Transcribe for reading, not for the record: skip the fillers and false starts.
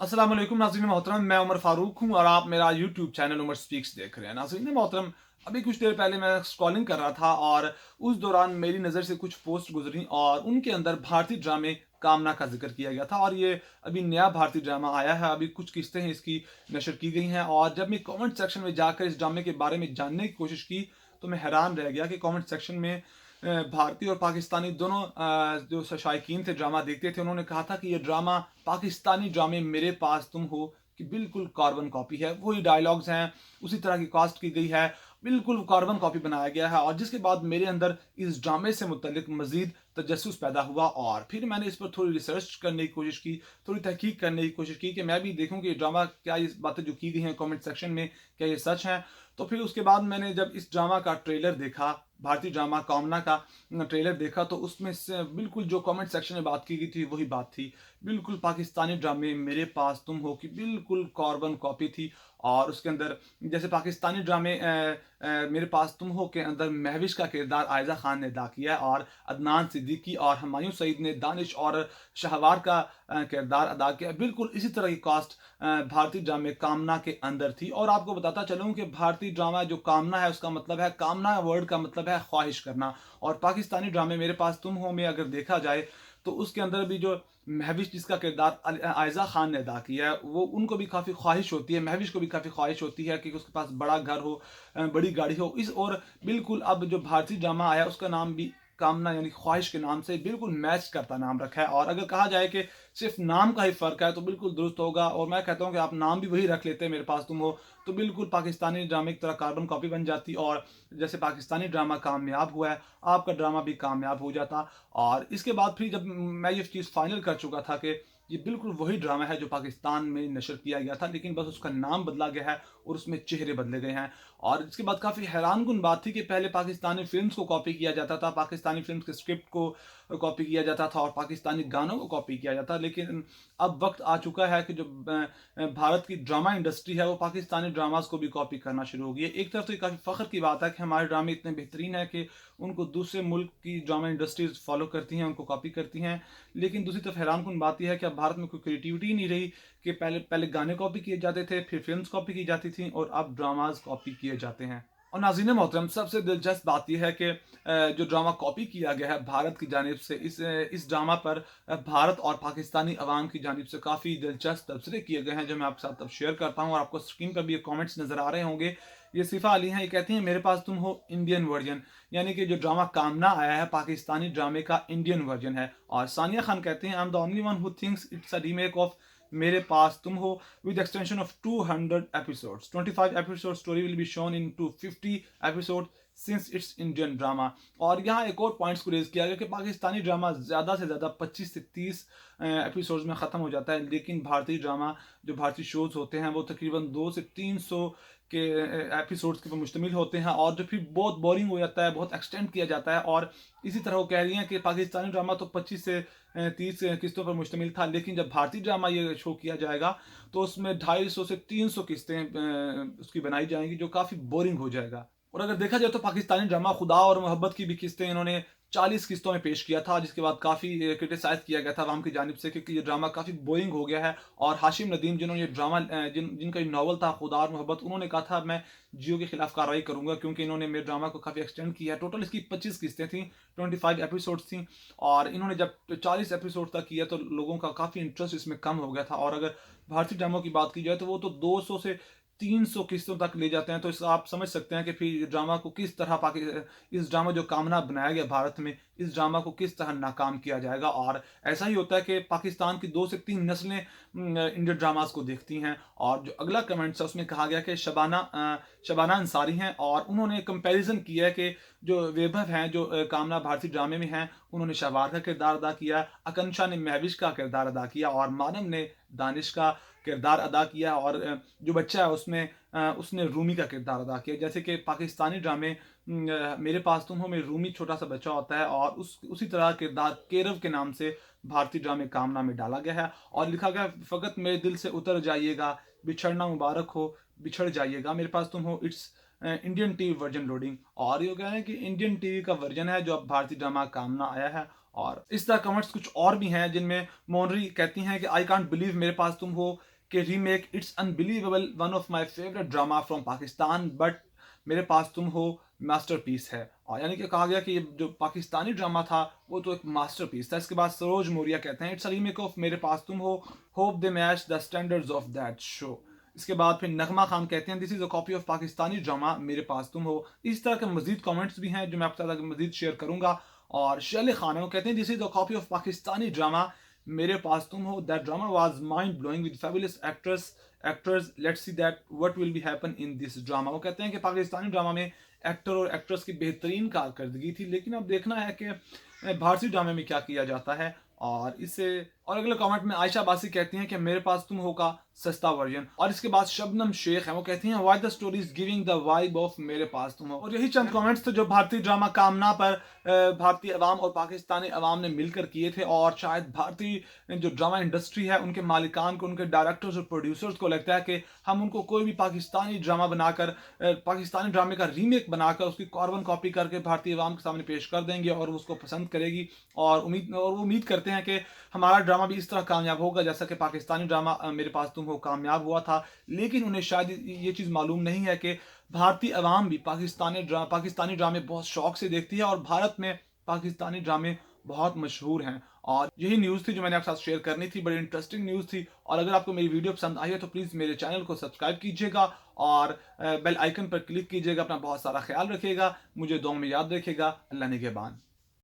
अस्सलाम वालेकुम नाज़रीन मोहतरम, मैं उमर फारूक हूँ और आप मेरा यूट्यूब चैनल उमर स्पीक्स देख रहे हैं। नाज़रीन मोहतरम, अभी कुछ देर पहले मैं स्क्रॉलिंग कर रहा था और उस दौरान मेरी नज़र से कुछ पोस्ट गुजरी और उनके अंदर भारतीय ड्रामे कामना का जिक्र किया गया था। और ये अभी नया भारतीय ड्रामा आया है, अभी कुछ किस्तें हैं इसकी नशर की गई हैं। और जब मैं कमेंट सेक्शन में जाकर इस ड्रामे के बारे में जानने की कोशिश की तो मैं हैरान रह गया कि कमेंट सेक्शन में भारतीय और पाकिस्तानी दोनों जो शायकीन थे, ड्रामा देखते थे, उन्होंने कहा था कि ये ड्रामा पाकिस्तानी ड्रामे मेरे पास तुम हो कि बिल्कुल कार्बन कॉपी है। वही डायलॉग्स हैं, उसी तरह की कास्ट की गई है, बिल्कुल कार्बन कॉपी बनाया गया है। और जिसके बाद मेरे अंदर इस ड्रामे से मुतल्लिक मजीद तजस्सुस पैदा हुआ और फिर मैंने इस पर थोड़ी रिसर्च करने की कोशिश की, थोड़ी तहकीक करने की कोशिश की कि मैं भी देखूं कि ये ड्रामा, क्या ये बातें जो की गई हैं कमेंट सेक्शन में, क्या ये सच हैं। तो फिर उसके बाद मैंने जब इस ड्रामा का ट्रेलर देखा, भारतीय ड्रामा कामना का ट्रेलर देखा, तो उसमें से बिल्कुल जो कमेंट सेक्शन में बात की गई थी वही बात थी। बिल्कुल पाकिस्तानी ड्रामे मेरे पास तुम हो की बिल्कुल कार्बन कॉपी थी। और उसके अंदर जैसे पाकिस्तानी ड्रामे मेरे पास तुम हो के अंदर महविश का किरदार आयजा खान ने अदा किया है और अदनान सिद्दीकी और हुमायूं सईद ने दानिश और शाहवार का किरदार अदा किया। बिल्कुल इसी तरह की कास्ट भारतीय ड्रामे कामना के अंदर थी। और आपको बताता चलूँ कि भारतीय ड्रामा जो कामना है, उसका मतलब है, कामना वर्ड का मतलब है ख्वाहिश करना। और पाकिस्तानी ड्रामे मेरे पास तुम हो में अगर देखा जाए तो उसके अंदर भी जो महविश जिसका किरदार आयजा खान ने अदा किया है, वो उनको भी काफ़ी ख्वाहिश होती है, महविश को भी काफ़ी ख्वाहिश होती है कि उसके पास बड़ा घर हो, बड़ी गाड़ी हो। इस और बिल्कुल अब जो भारतीय ड्रामा आया उसका नाम भी कामना यानी ख्वाहिश के नाम से बिल्कुल मैच करता नाम रखा है। और अगर कहा जाए कि सिर्फ नाम का ही फ़र्क है तो बिल्कुल दुरुस्त होगा। और मैं कहता हूँ कि आप नाम भी वही रख लेते मेरे पास तुम हो, तो बिल्कुल पाकिस्तानी ड्रामे की तरह कार्बन कॉपी बन जाती। और जैसे पाकिस्तानी ड्रामा कामयाब हुआ है, आपका ड्रामा भी कामयाब हो जाता। और इसके बाद फिर जब मैं ये चीज़ फाइनल कर चुका था कि ये बिल्कुल वही ड्रामा है जो पाकिस्तान में नशर किया गया था, लेकिन बस उसका नाम बदला गया है और उसमें चेहरे बदले गए हैं। और इसके बाद काफ़ी हैरानकुन बात थी कि पहले पाकिस्तानी फिल्म्स को कॉपी किया जाता था, पाकिस्तानी फिल्म्स के स्क्रिप्ट को कॉपी किया जाता था और पाकिस्तानी गानों को कॉपी किया जाता, लेकिन अब वक्त आ चुका है कि जो भारत की ड्रामा इंडस्ट्री है वो पाकिस्तानी ड्रामास को भी कॉपी करना शुरू हो गई है। एक तरफ तो ये काफ़ी फ़ख्र की बात है कि हमारे ड्रामे इतने बेहतरीन है कि उनको दूसरे मुल्क की ड्रामा इंडस्ट्रीज फॉलो करती हैं, उनको कॉपी करती हैं। लेकिन दूसरी तरफ हैरानकुन बात यह है कि अब भारत में कोई क्रिएटिविटी ही नहीं रही कि पहले पहले गाने कॉपी किए जाते थे, फिर फिल्म्स कॉपी की जाती थी और अब ड्रामाज कॉपी किए जाते हैं। और नाज़रीन मोहतरम, सबसे दिलचस्प बात यह है कि जो ड्रामा कॉपी किया गया है भारत की जानिब से, इस ड्रामा पर भारत और पाकिस्तानी अवाम की जानिब से काफ़ी दिलचस्प तबसरे किए गए हैं, जो मैं आपके साथ अब शेयर करता हूँ। और आपको स्क्रीन पर भी ये कमेंट्स नज़र आ रहे होंगे। ये सिफा अली हैं, ये कहती हैं मेरे पास तुम हो इंडियन वर्जन, यानी कि जो ड्रामा कामना आया है पाकिस्तानी ड्रामे का इंडियन वर्जन है। और सानिया खान कहते हैं I am the only one who thinks it's a remake of मेरे पास तुम हो with extension of 200 episodes. 25 episode story will be shown into 50 episode since it's Indian drama. और यहाँ एक और पॉइंट्स को रेज किया गया कि पाकिस्तानी ड्रामा ज़्यादा से ज़्यादा 25 से 30 एपिसोड्स में ख़त्म हो जाता है, लेकिन भारतीय ड्रामा जो भारतीय शोज़ होते हैं वो तकरीबन 2 से 300 के एपिसोड्स के ऊपर मुश्तमिल होते हैं और जो फिर बहुत बोरिंग हो जाता है, बहुत एक्सटेंड किया जाता है। और इसी तरह वो कह रही हैं कि पाकिस्तानी ड्रामा तो 25 से 30 किस्तों पर मुश्तमिल था, लेकिन जब भारतीय ड्रामा ये शो किया जाएगा तो उसमें 250 से 300 किस्तें उसकी बनाई जाएंगी, जो काफ़ी बोरिंग हो जाएगा। और अगर देखा जाए तो पाकिस्तानी ड्रामा खुदा और मोहब्बत की भी किस्तें इन्होंने 40 किस्तों में पेश किया था, जिसके बाद काफ़ी क्रिटिसाइज किया गया था आवाम की जानिब से, क्योंकि ये ड्रामा काफ़ी बोरिंग हो गया है। और हाशिम नदीम, जिन्होंने ये ड्रामा जिनका ये नावल था खुदा और मोहब्बत, उन्होंने कहा था मैं जियो के खिलाफ कार्रवाई करूंगा, क्योंकि इन्होंने मेरे ड्रामा को काफ़ी एक्सटेंड किया है। टोटल इसकी 25 किस्तें थी, 25 एपिसोड्स थी। और इन्होंने जब 40 एपिसोड तक किया तो लोगों का काफ़ी इंटरेस्ट इसमें कम हो गया था। और अगर भारतीय ड्रामों की बात की जाए तो वो तो 200 से 300 किस्तों तक ले जाते हैं। तो इस आप समझ सकते हैं कि फिर ड्रामा को किस तरह इस ड्रामा जो कामना बनाया गया भारत में, इस ड्रामा को किस तरह नाकाम किया जाएगा। और ऐसा ही होता है कि पाकिस्तान की 2 से 3 नस्लें इंडियन ड्रामास को देखती हैं। और जो अगला कमेंट्स है उसमें कहा गया कि शबाना अंसारी हैं और उन्होंने कंपैरिजन किया है कि जो वैभव हैं जो कामना भारतीय ड्रामे में हैं, उन्होंने शहवार का किरदार अदा किया, आकांक्षा ने महविश का किरदार अदा किया और मानव ने दानिश का किरदार अदा किया। और जो बच्चा है उसमें उसने रूमी का किरदार अदा किया। जैसे कि पाकिस्तानी ड्रामे मेरे पास तुम हो में रूमी छोटा सा बच्चा होता है और उसी तरह किरदार केरव के नाम से भारतीय ड्रामे कामना में डाला गया है और लिखा गया फ़कत मेरे दिल से उतर जाइएगा, बिछड़ना मुबारक हो, बिछड़ जाइएगा, मेरे पास तुम हो it's Indian TV version loading. और ये कह रहे हैं कि इंडियन टीवी का वर्जन है जो अब भारतीय ड्रामा कामना आया है। और इस तरह कमेंट्स कुछ और भी हैं जिनमें मोनरी कहती हैं कि आई कांट बिलीव मेरे पास तुम हो के remake, it's unbelievable, one of my favourite drama from Pakistan, but मेरे पास तुम हो मास्टरपीस है। और यानी कि कहा गया कि ये जो पाकिस्तानी ड्रामा था वो तो एक मास्टरपीस था। इसके बाद सरोज मौर्य कहते हैं इट्स अ रीमेक ऑफ मेरे पास तुम हो, hope they match the standards of that show. इसके बाद फिर नगमा खान कहते हैं this is a copy of Pakistani drama मेरे पास तुम हो। इस तरह के मजीद कमेंट्स भी हैं जो मैं आपके साथ मजीद शेयर करूंगा। और शैले खान है वो कहते हैं this is a copy of Pakistani drama मेरे पास तुम हो, that drama was mind blowing with fabulous actors, let's see that what will be happen in this drama. वो कहते हैं कि पाकिस्तानी ड्रामा में एक्टर और एक्ट्रेस की बेहतरीन कारकर्दगी थी, लेकिन अब देखना है कि भारतीय ड्रामे में क्या किया जाता है। और इससे और अगले कमेंट में आयशा बासी कहती हैं कि मेरे पास तुम हो का सस्ता वर्जन। और इसके बाद शबनम शेख है वो कहती हैं why the story is giving the vibe of मेरे पास तुम हो। और यही चंद कमेंट्स थे जो भारतीय ड्रामा कामना पर भारतीय अवाम और पाकिस्तानी अवाम ने मिलकर किए थे। और शायद भारतीय जो ड्रामा इंडस्ट्री है उनके मालिकान को, उनके डायरेक्टर्स और प्रोड्यूसर्स को लगता है कि हम उनको कोई भी पाकिस्तानी ड्रामा बनाकर, पाकिस्तानी ड्रामे का रीमेक बनाकर उसकी कार्बन कॉपी करके भारतीय अवाम के सामने पेश कर देंगे और उसको पसंद करेगी। और वो उम्मीद करते हैं कि हमारा ड्रामा भी इस तरह कामयाब होगा जैसा कि पाकिस्तानी ड्रामा मेरे पास तुम हो कामयाब हुआ था। लेकिन उन्हें शायद ये चीज़ मालूम नहीं है कि भारतीय अवाम भी पाकिस्तानी ड्रामे बहुत शौक से देखती है और भारत में पाकिस्तानी ड्रामे बहुत मशहूर हैं। और यही न्यूज़ थी जो मैंने आपके साथ शेयर करनी थी, बड़ी इंटरेस्टिंग न्यूज़ थी। और अगर आपको मेरी वीडियो पसंद आई है तो प्लीज़ मेरे चैनल को सब्सक्राइब कीजिएगा और बेल आइकन पर क्लिक कीजिएगा। अपना बहुत सारा ख्याल रखिएगा, मुझे दुआ में याद रखिएगा। अल्लाह निगहबान।